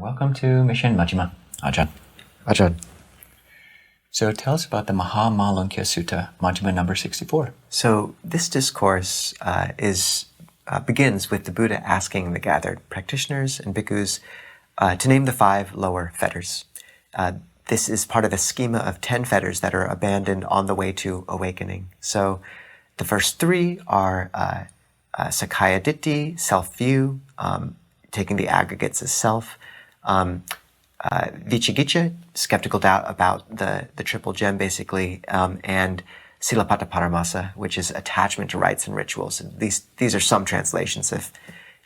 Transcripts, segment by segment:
Welcome to Mission Majjhima, Ajahn. Ajahn. So tell us about the Mahāmālukyasutta, Majjhima number 64. So this discourse begins with the Buddha asking the gathered practitioners and bhikkhus to name the 5 lower fetters. This is part of a schema of 10 fetters that are abandoned on the way to awakening. So the first 3 are Sakkaya Ditthi, self-view, taking the aggregates as self, Vicikicca, skeptical doubt about the triple gem basically, and Silappata Paramasa, which is attachment to rites and rituals. And these are some translations. If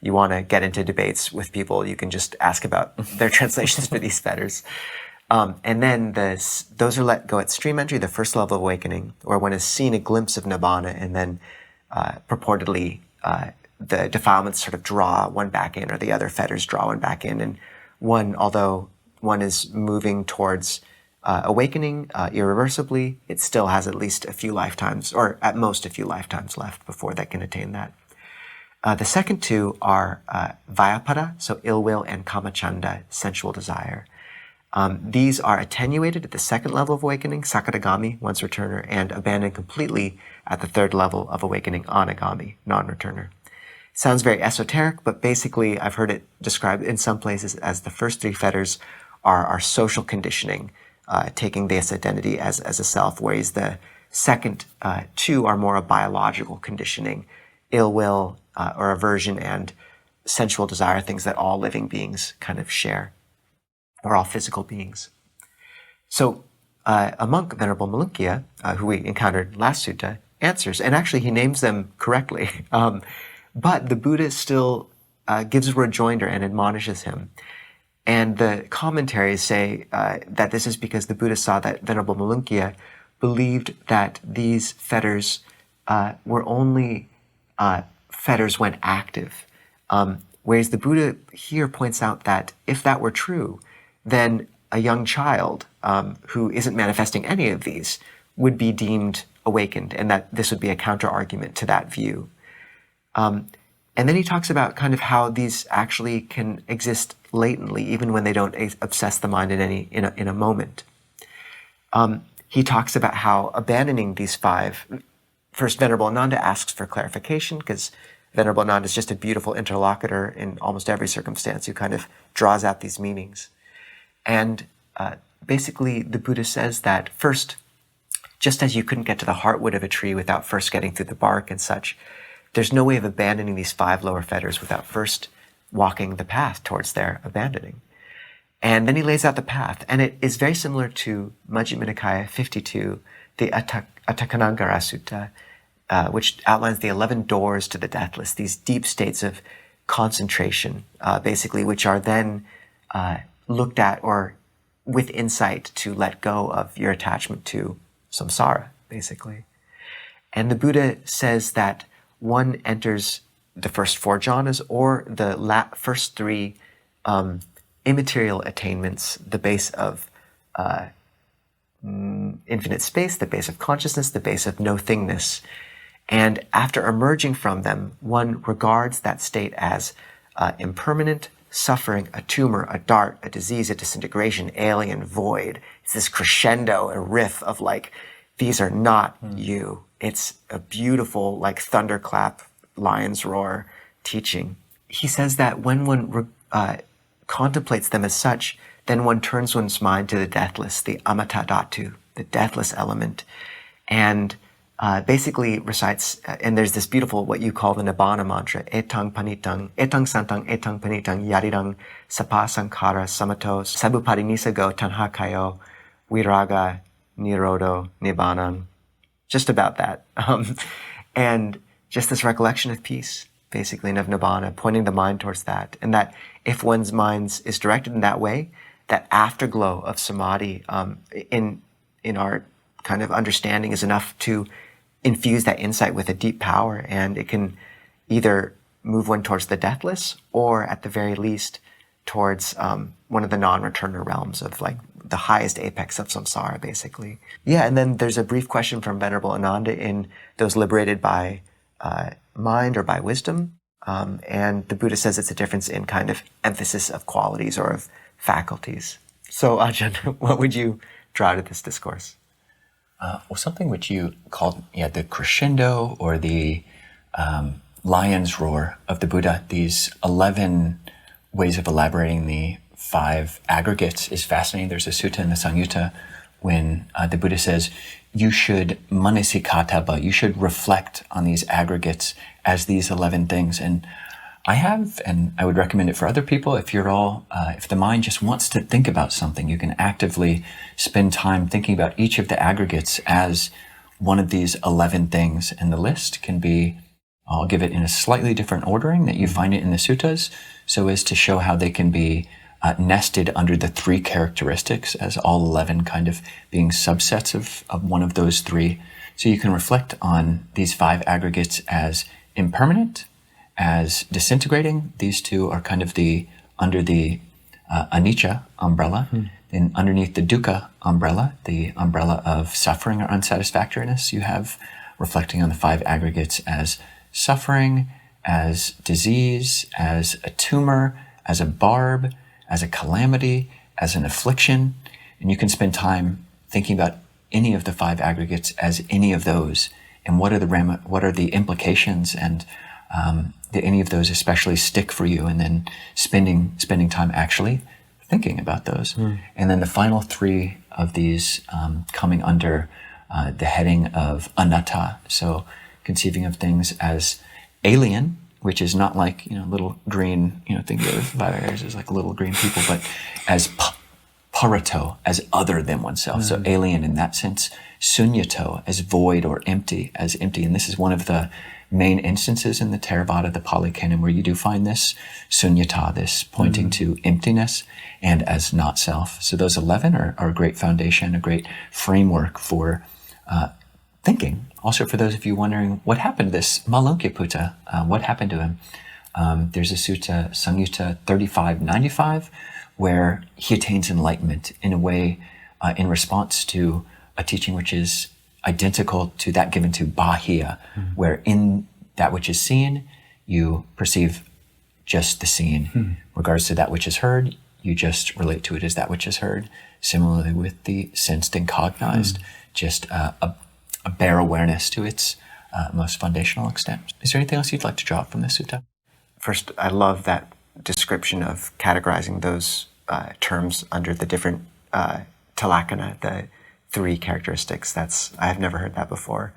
you want to get into debates with people, you can just ask about their translations for these fetters. And then those are let go at stream entry, the first level of awakening, or when is seen a glimpse of nibbana, and then purportedly the defilements sort of draw one back in, or the other fetters draw one back in. And one, although one is moving towards awakening irreversibly, it still has at least a few lifetimes, or at most a few lifetimes left before they can attain that. The second 2 are Vyapada, so ill will, and Kamachanda, sensual desire. These are attenuated at the second level of awakening, Sakadagami, once returner, and abandoned completely at the third level of awakening, Anagami, non-returner. Sounds very esoteric, but basically I've heard it described in some places as the first 3 fetters are our social conditioning, taking this identity as a self, whereas the second 2 are more a biological conditioning, ill will or aversion and sensual desire, things that all living beings kind of share, or all physical beings. So a monk, Venerable Mālunkyāputta, who we encountered last sutta, answers, and actually he names them correctly. But the Buddha still gives a rejoinder and admonishes him. And the commentaries say that this is because the Buddha saw that Venerable Mālunkyāputta believed that these fetters were only fetters when active. Whereas the Buddha here points out that if that were true, then a young child who isn't manifesting any of these would be deemed awakened, and that this would be a counter-argument to that view. And then he talks about kind of how these actually can exist latently, even when they don't obsess the mind in a moment. He talks about how abandoning these 5, first Venerable Ananda asks for clarification, because Venerable Ananda is just a beautiful interlocutor in almost every circumstance who kind of draws out these meanings. And basically the Buddha says that first, just as you couldn't get to the heartwood of a tree without first getting through the bark and such, there's no way of abandoning these 5 lower fetters without first walking the path towards their abandoning. And then he lays out the path, and it is very similar to Majjhima Nikaya 52, the Atthakkhanaggara Sutta, which outlines the 11 doors to the deathless, these deep states of concentration, basically, which are then looked at or with insight to let go of your attachment to samsara, basically. And the Buddha says that one enters the first 4 jhanas, or the first 3 immaterial attainments, the base of infinite space, the base of consciousness, the base of no-thingness. And after emerging from them, one regards that state as impermanent, suffering, a tumor, a dart, a disease, a disintegration, alien, void. It's this crescendo, a riff of like, these are not you. It's a beautiful, like thunderclap, lion's roar teaching. He says that when one contemplates them as such, then one turns one's mind to the deathless, the amata dhatu, the deathless element, and basically recites, and there's this beautiful, what you call the Nibbana mantra, etang panitang, etang santang, etang panitang, yarirang, sapa sankara, samato, sabupadinissago, tanha kayo, viraga, nirodho, nibbanam. Just about that. And just this recollection of peace, basically, and of nibbana, pointing the mind towards that. And that if one's mind is directed in that way, that afterglow of samadhi in our kind of understanding is enough to infuse that insight with a deep power, and it can either move one towards the deathless, or at the very least towards one of the non-returner realms of like the highest apex of samsara, basically. Yeah, and then there's a brief question from Venerable Ananda in those liberated by mind or by wisdom. And the Buddha says it's a difference in kind of emphasis of qualities or of faculties. So Ajahn, what would you draw out of this discourse? Well, something which you called the crescendo or the lion's roar of the Buddha, these 11 ways of elaborating the 5 aggregates is fascinating. There's a sutta in the Samyutta when the Buddha says, you should manasikataba, you should reflect on these aggregates as these 11 things. And I have, and I would recommend it for other people, if the mind just wants to think about something, you can actively spend time thinking about each of the aggregates as one of these 11 things. And the list can be, I'll give it in a slightly different ordering that you find it in the suttas, so as to show how they can be nested under the 3 characteristics, as all 11 kind of being subsets of one of those 3. So you can reflect on these 5 aggregates as impermanent, as disintegrating. These 2 are kind of under the anicca umbrella. Then underneath the dukkha umbrella, the umbrella of suffering or unsatisfactoriness, you have reflecting on the 5 aggregates as suffering, as disease, as a tumor, as a barb, as a calamity, as an affliction. And you can spend time thinking about any of the 5 aggregates as any of those, and what are the implications, and do any of those especially stick for you, and then spending time actually thinking about those. And then the final 3 of these coming under the heading of anatta, so conceiving of things as alien, which is not like, little green, think of 5 areas as like little green people, but as parato, as other than oneself. So alien in that sense, sunyato, as void or empty, as empty. And this is one of the main instances in the Theravada, the Pali Canon, where you do find this sunyata, this pointing to emptiness, and as not self. So those 11 are a great foundation, a great framework for thinking. Also, for those of you wondering, what happened to this Mālunkyāputta? What happened to him? There's a sutta, Samyutta 3595, where he attains enlightenment in a way, in response to a teaching which is identical to that given to Bahia, where in that which is seen, you perceive just the seen. Regards to that which is heard, you just relate to it as that which is heard. Similarly with the sensed and cognized, just a bare awareness to its most foundational extent. Is there anything else you'd like to draw from this sutta? First, I love that description of categorizing those terms under the different talakana, the 3 characteristics. I have never heard that before.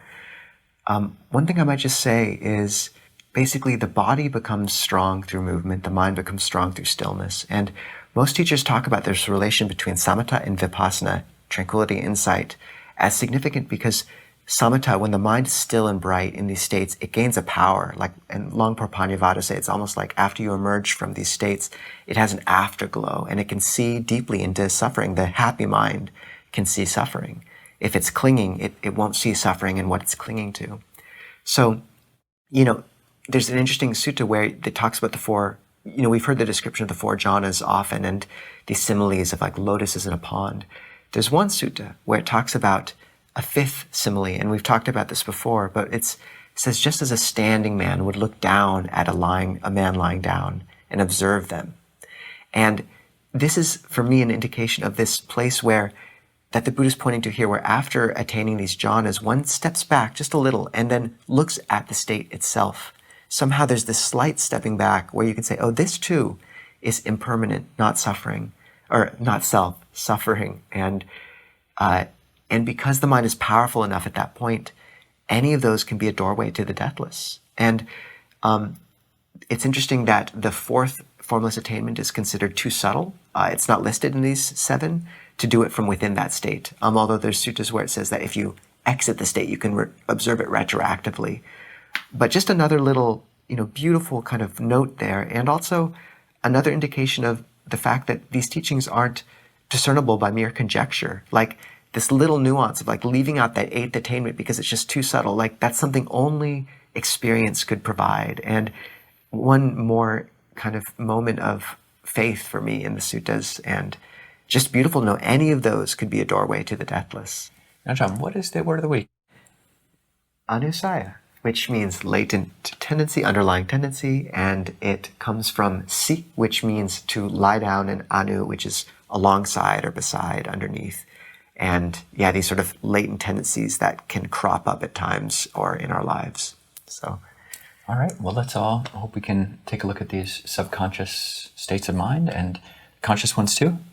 One thing I might just say is basically the body becomes strong through movement, the mind becomes strong through stillness. And most teachers talk about this relation between samatha and vipassana, tranquility, insight, as significant because samatha, when the mind is still and bright in these states, it gains a power. And Longpo Panyavada say it's almost like after you emerge from these states, it has an afterglow and it can see deeply into suffering. The happy mind can see suffering. If it's clinging, it won't see suffering and what it's clinging to. So, there's an interesting sutta where it talks about the 4, we've heard the description of the 4 jhanas often and these similes of like lotuses in a pond. There's one sutta where it talks about a 5th simile, and we've talked about this before, but it says just as a standing man would look down at a man lying down and observe them. And this is, for me, an indication of this place that the Buddha is pointing to here, where after attaining these jhanas, one steps back just a little and then looks at the state itself. Somehow there's this slight stepping back where you can say, oh, this too is impermanent, not suffering, or not self, suffering. And because the mind is powerful enough at that point, any of those can be a doorway to the deathless. And it's interesting that the 4th formless attainment is considered too subtle. It's not listed in these 7 to do it from within that state. Although there's suttas where it says that if you exit the state, you can observe it retroactively. But just another little, beautiful kind of note there, and also another indication of the fact that these teachings aren't discernible by mere conjecture. Like this little nuance of like leaving out that 8th attainment because it's just too subtle. Like that's something only experience could provide. And one more kind of moment of faith for me in the suttas, and just beautiful to know any of those could be a doorway to the deathless. Now, John, what is the word of the week? Anusaya. which means latent tendency, underlying tendency, and it comes from si, which means to lie down, and anu, which is alongside or beside, underneath. And yeah, these sort of latent tendencies that can crop up at times or in our lives. So, all right, well, let's all hope we can take a look at these subconscious states of mind and conscious ones too.